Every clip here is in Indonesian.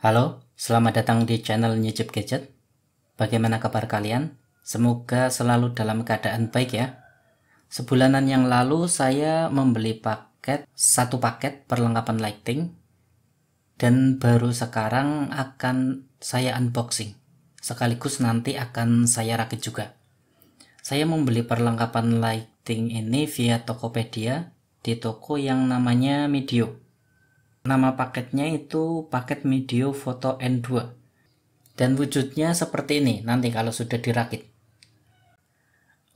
Halo, selamat datang di channel Nyicip Gadget. Bagaimana kabar kalian? Semoga selalu dalam keadaan baik ya. Sebulanan yang lalu saya membeli satu paket perlengkapan lighting, dan baru sekarang akan saya unboxing. Sekaligus nanti akan saya rakit juga. Saya membeli perlengkapan lighting ini via Tokopedia di toko yang namanya Medio. Nama paketnya itu paket Medio Foto N2, dan wujudnya seperti ini nanti kalau sudah dirakit.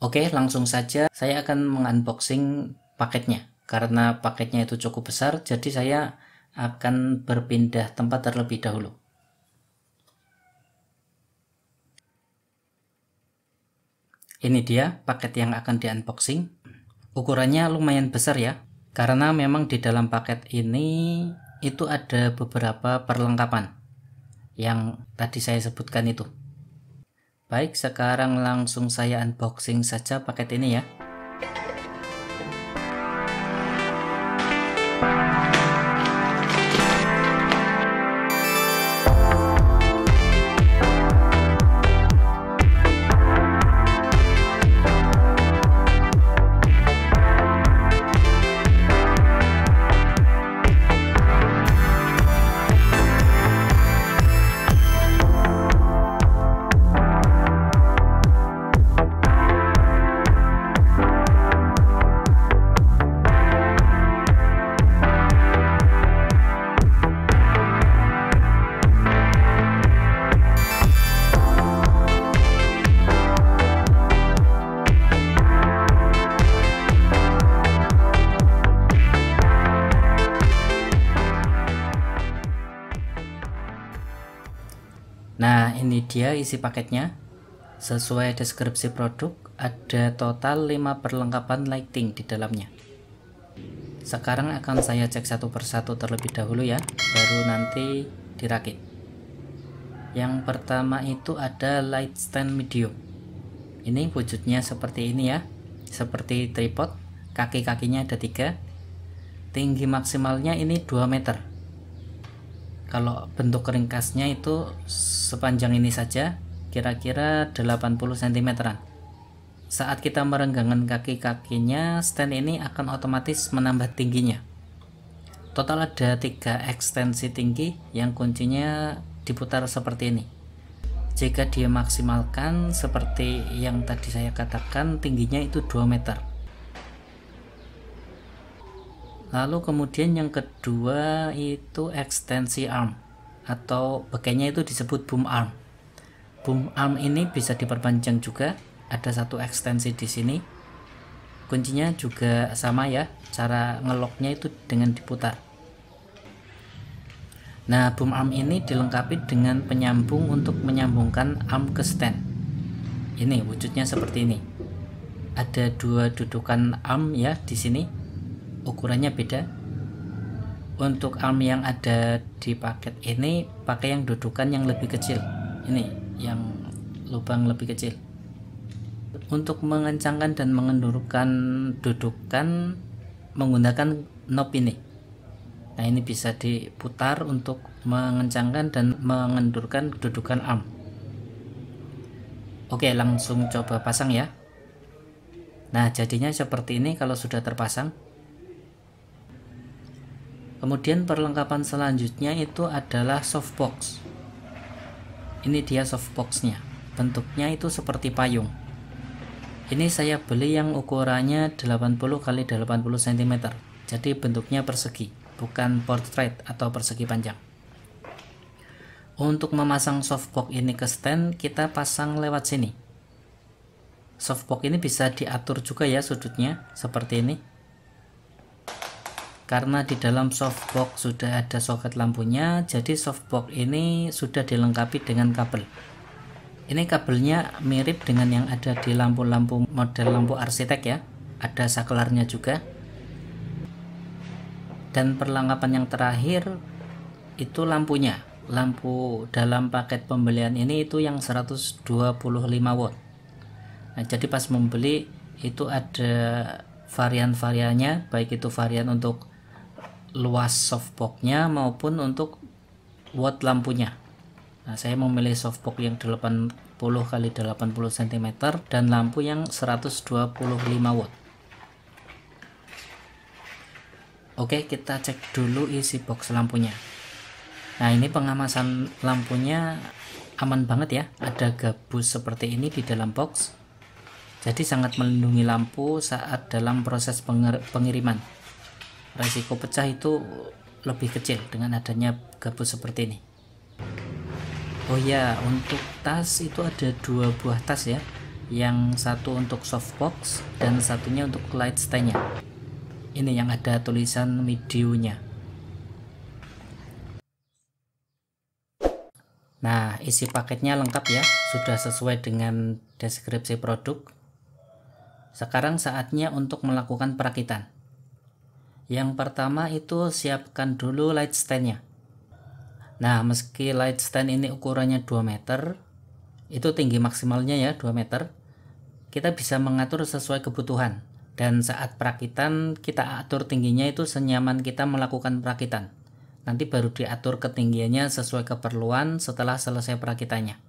Oke, langsung saja saya akan mengunboxing paketnya. Karena paketnya itu cukup besar, jadi saya akan berpindah tempat terlebih dahulu. Ini dia paket yang akan di-unboxing. Ukurannya lumayan besar ya, karena memang di dalam paket ini itu ada beberapa perlengkapan yang tadi saya sebutkan itu. Baik, sekarang langsung saya unboxing saja paket ini ya. Nah, ini dia isi paketnya. Sesuai deskripsi produk, ada total 5 perlengkapan lighting di dalamnya. Sekarang akan saya cek satu persatu terlebih dahulu ya, baru nanti dirakit. Yang pertama itu ada light stand Medio. Ini wujudnya seperti ini ya, seperti tripod. Kaki-kakinya ada 3. Tinggi maksimalnya ini 2 meter. Kalau bentuk ringkasnya itu sepanjang ini saja, kira-kira 80 cm-an. Saat kita merenggangkan kaki-kakinya, stand ini akan otomatis menambah tingginya. Total ada 3 ekstensi tinggi yang kuncinya diputar seperti ini. Jika dia maksimalkan seperti yang tadi saya katakan, tingginya itu 2 meter. Lalu kemudian yang kedua itu ekstensi arm, atau pakainya itu disebut boom arm. Boom arm ini bisa diperpanjang juga, ada 1 ekstensi di sini. Kuncinya juga sama ya, cara ngeloknya itu dengan diputar. Nah, boom arm ini dilengkapi dengan penyambung untuk menyambungkan arm ke stand. Ini wujudnya seperti ini. Ada 2 dudukan arm ya di sini. Ukurannya beda. Untuk arm yang ada di paket ini pakai yang dudukan yang lebih kecil. Ini yang lubang lebih kecil. Untuk mengencangkan dan mengendurkan dudukan menggunakan knob ini. Nah, ini bisa diputar untuk mengencangkan dan mengendurkan dudukan arm. Oke, langsung coba pasang ya. Nah, jadinya seperti ini kalau sudah terpasang. Kemudian perlengkapan selanjutnya itu adalah softbox. Ini dia softboxnya. Bentuknya itu seperti payung. Ini saya beli yang ukurannya 80 x 80 cm. Jadi bentuknya persegi, bukan portrait atau persegi panjang. Untuk memasang softbox ini ke stand, kita pasang lewat sini. Softbox ini bisa diatur juga ya sudutnya, seperti ini. Karena di dalam softbox sudah ada soket lampunya, jadi softbox ini sudah dilengkapi dengan kabel. Ini kabelnya mirip dengan yang ada di lampu-lampu model lampu arsitek ya. Ada saklarnya juga. Dan perlengkapan yang terakhir itu lampunya. Lampu dalam paket pembelian ini itu yang 125 watt. Nah, jadi pas membeli itu ada varian-variannya, baik itu varian untuk luas softboxnya maupun untuk watt lampunya. Nah, saya memilih softbox yang 80 kali 80 cm dan lampu yang 125 watt. Oke, kita cek dulu isi box lampunya. Nah, ini pengemasan lampunya aman banget ya. Ada gabus seperti ini di dalam box. Jadi sangat melindungi lampu saat dalam proses pengiriman. Resiko pecah itu lebih kecil dengan adanya gabus seperti ini. Oh ya, untuk tas itu ada 2 buah tas ya. Yang satu untuk softbox dan satunya untuk light stand-nya. Ini yang ada tulisan Mideo-nya. Nah, isi paketnya lengkap ya, sudah sesuai dengan deskripsi produk. Sekarang saatnya untuk melakukan perakitan. Yang pertama itu siapkan dulu light stand-nya. Nah, meski light stand ini ukurannya 2 meter, itu tinggi maksimalnya ya 2 meter, kita bisa mengatur sesuai kebutuhan. Dan saat perakitan, kita atur tingginya itu senyaman kita melakukan perakitan. Nanti baru diatur ketinggiannya sesuai keperluan setelah selesai perakitannya.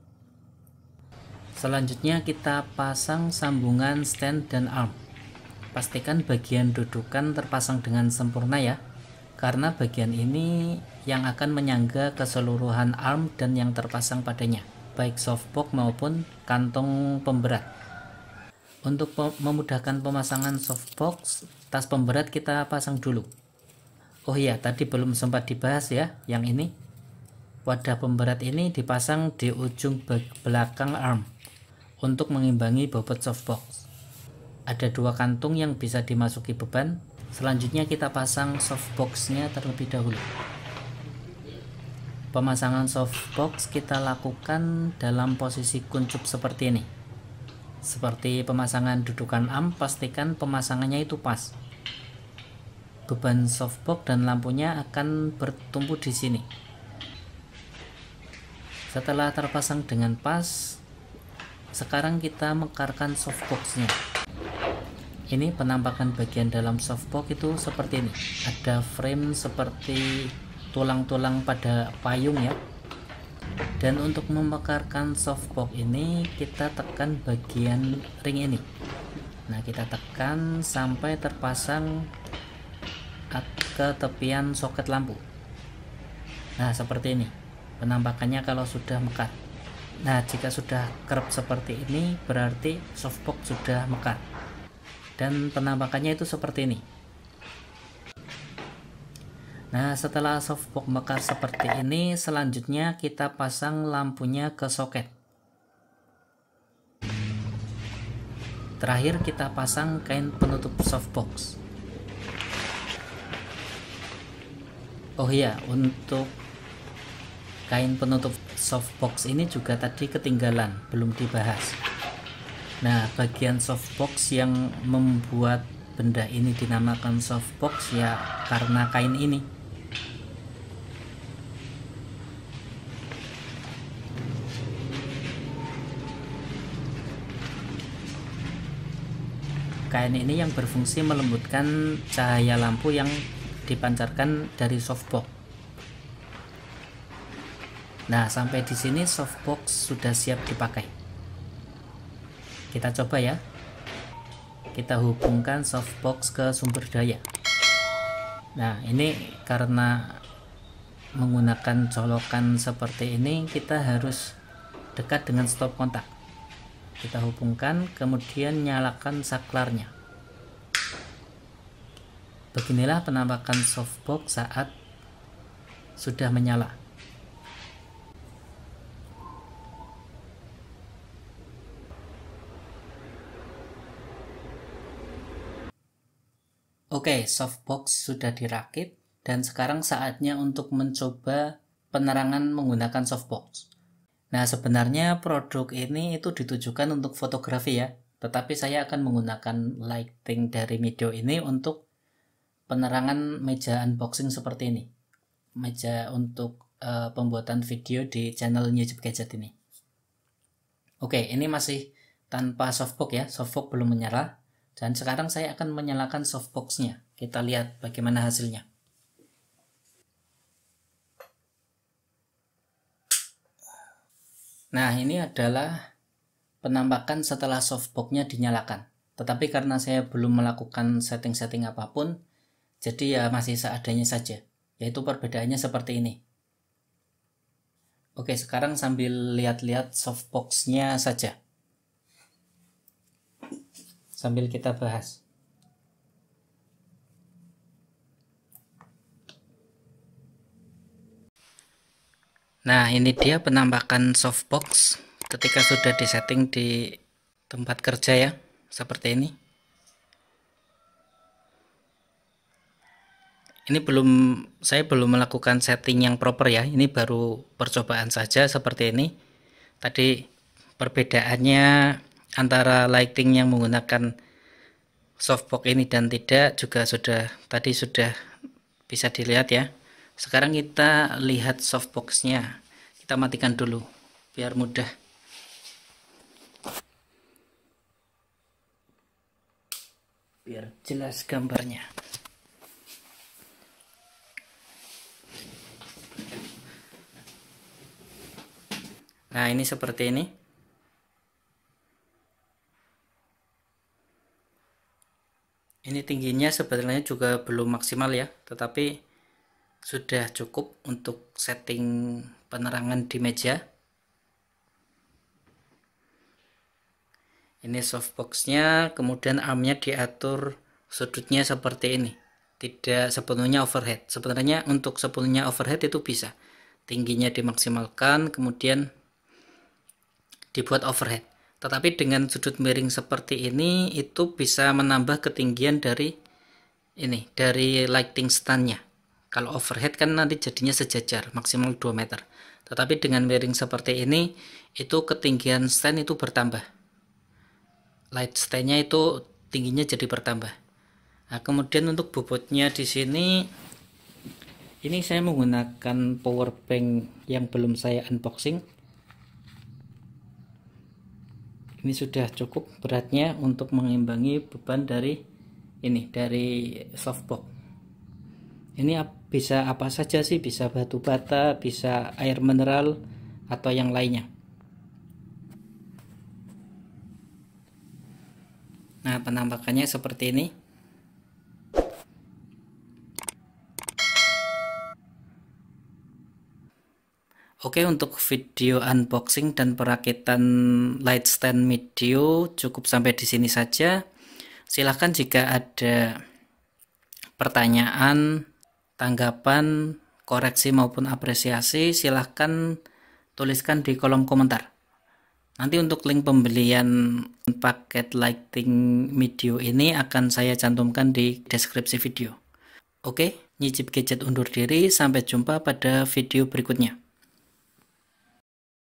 Selanjutnya kita pasang sambungan stand dan arm. Pastikan bagian dudukan terpasang dengan sempurna ya, karena bagian ini yang akan menyangga keseluruhan arm dan yang terpasang padanya, baik softbox maupun kantong pemberat. Untuk memudahkan pemasangan softbox, tas pemberat kita pasang dulu. Oh iya, tadi belum sempat dibahas ya, yang ini. Wadah pemberat ini dipasang di ujung belakang arm untuk mengimbangi bobot softbox. Ada 2 kantung yang bisa dimasuki beban. Selanjutnya kita pasang softbox-nya terlebih dahulu. Pemasangan softbox kita lakukan dalam posisi kuncup seperti ini. Seperti pemasangan dudukan arm, pastikan pemasangannya itu pas. Beban softbox dan lampunya akan bertumpu di sini. Setelah terpasang dengan pas, sekarang kita mekarkan softbox-nya. Ini penampakan bagian dalam softbox itu seperti ini. Ada frame seperti tulang-tulang pada payung ya. Dan untuk memekarkan softbox ini, kita tekan bagian ring ini. Nah, kita tekan sampai terpasang ke tepian soket lampu. Nah, seperti ini penampakannya kalau sudah mekar. Nah, jika sudah kerap seperti ini, berarti softbox sudah mekar. Dan penampakannya itu seperti ini. Nah, setelah softbox mekar seperti ini, selanjutnya kita pasang lampunya ke soket. Terakhir kita pasang kain penutup softbox. Oh iya, untuk kain penutup softbox ini juga tadi ketinggalan, belum dibahas. Nah, bagian softbox yang membuat benda ini dinamakan softbox ya karena kain ini. Kain ini yang berfungsi melembutkan cahaya lampu yang dipancarkan dari softbox. Nah, sampai di sini softbox sudah siap dipakai. Kita coba ya. Kita hubungkan softbox ke sumber daya. Nah, ini karena menggunakan colokan seperti ini, kita harus dekat dengan stop kontak. Kita hubungkan, kemudian nyalakan saklarnya. Beginilah penampakan softbox saat sudah menyala. Oke, softbox sudah dirakit dan sekarang saatnya untuk mencoba penerangan menggunakan softbox. Nah, sebenarnya produk ini itu ditujukan untuk fotografi ya, tetapi saya akan menggunakan lighting dari Mideo ini untuk penerangan meja unboxing seperti ini. Meja untuk pembuatan video di channel YouTube Gadget ini. Oke, ini masih tanpa softbox ya, softbox belum menyala. Dan sekarang saya akan menyalakan softbox-nya. Kita lihat bagaimana hasilnya. Nah, ini adalah penampakan setelah softbox-nya dinyalakan. Tetapi karena saya belum melakukan setting-setting apapun, jadi ya masih seadanya saja. Yaitu perbedaannya seperti ini. Oke, sekarang sambil lihat-lihat softbox-nya saja. Sambil kita bahas. Nah, ini dia penampakan softbox ketika sudah disetting di tempat kerja ya, seperti ini. Ini saya belum melakukan setting yang proper ya, ini baru percobaan saja seperti ini. Tadi perbedaannya antara lighting yang menggunakan softbox ini dan tidak juga sudah bisa dilihat ya. Sekarang kita lihat softbox-nya. Kita matikan dulu biar mudah. Biar jelas gambarnya. Nah, ini seperti ini. Ini tingginya sebetulnya juga belum maksimal ya, tetapi sudah cukup untuk setting penerangan di meja. Ini softbox-nya, kemudian armnya diatur sudutnya seperti ini. Tidak sepenuhnya overhead. Sebenarnya untuk sepenuhnya overhead itu bisa. Tingginya dimaksimalkan, kemudian dibuat overhead. Tetapi dengan sudut miring seperti ini itu bisa menambah ketinggian dari lighting stand-nya. Kalau overhead kan nanti jadinya sejajar maksimal 2 meter. Tetapi dengan miring seperti ini itu ketinggian stand itu bertambah. Light stand-nya itu tingginya jadi bertambah. Nah, kemudian untuk bobotnya di sini ini saya menggunakan power bank yang belum saya unboxing. Ini sudah cukup beratnya untuk mengimbangi beban dari softbox. Ini bisa apa saja sih, bisa batu bata, bisa air mineral atau yang lainnya. Nah, penampakannya seperti ini. Oke, untuk video unboxing dan perakitan light stand Mideo cukup sampai di sini saja. Silahkan jika ada pertanyaan, tanggapan, koreksi maupun apresiasi, silahkan tuliskan di kolom komentar. Nanti untuk link pembelian paket lighting Mideo ini akan saya cantumkan di deskripsi video. Oke, Nyicip Gadget undur diri, sampai jumpa pada video berikutnya.